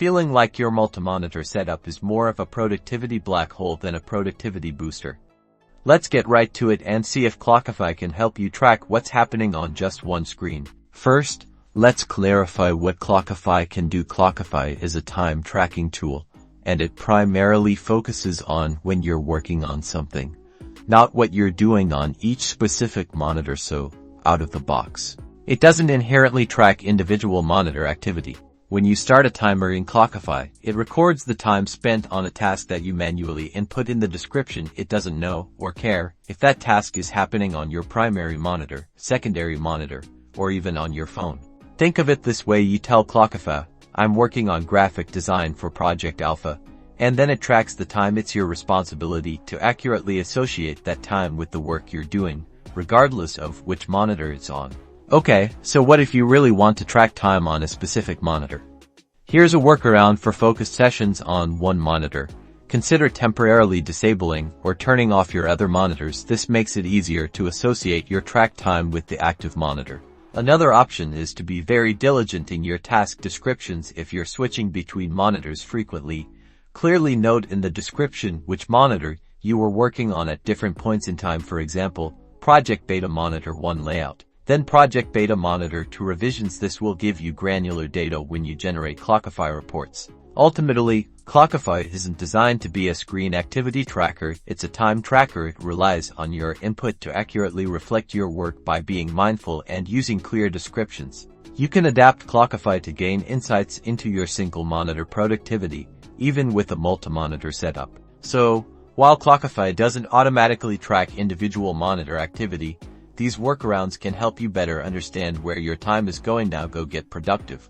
feeling like your multi-monitor setup is more of a productivity black hole than a productivity booster? Let's get right to it and see if Clockify can help you track what's happening on just one screen. First, let's clarify what Clockify can do. Clockify is a time tracking tool, and it primarily focuses on when you're working on something, not what you're doing on each specific monitor. So, out of the box, it doesn't inherently track individual monitor activity. When you start a timer in Clockify, it records the time spent on a task that you manually input in the description. It doesn't know or care if that task is happening on your primary monitor, secondary monitor, or even on your phone. Think of it this way: you tell Clockify, I'm working on graphic design for Project Alpha, and then it tracks the time. It's your responsibility to accurately associate that time with the work you're doing, regardless of which monitor it's on. Okay, so what if you really want to track time on a specific monitor? Here's a workaround for focused sessions on one monitor. Consider temporarily disabling or turning off your other monitors. This makes it easier to associate your track time with the active monitor. Another option is to be very diligent in your task descriptions. If you're switching between monitors frequently, clearly note in the description which monitor you were working on at different points in time. For example, Project Beta Monitor 1 layout, then Project Beta Monitor 2 revisions. This will give you granular data when you generate Clockify reports. Ultimately, Clockify isn't designed to be a screen activity tracker. It's a time tracker. It relies on your input to accurately reflect your work. By being mindful and using clear descriptions, you can adapt Clockify to gain insights into your single monitor productivity, even with a multi-monitor setup. So, while Clockify doesn't automatically track individual monitor activity, these workarounds can help you better understand where your time is going. Now go get productive.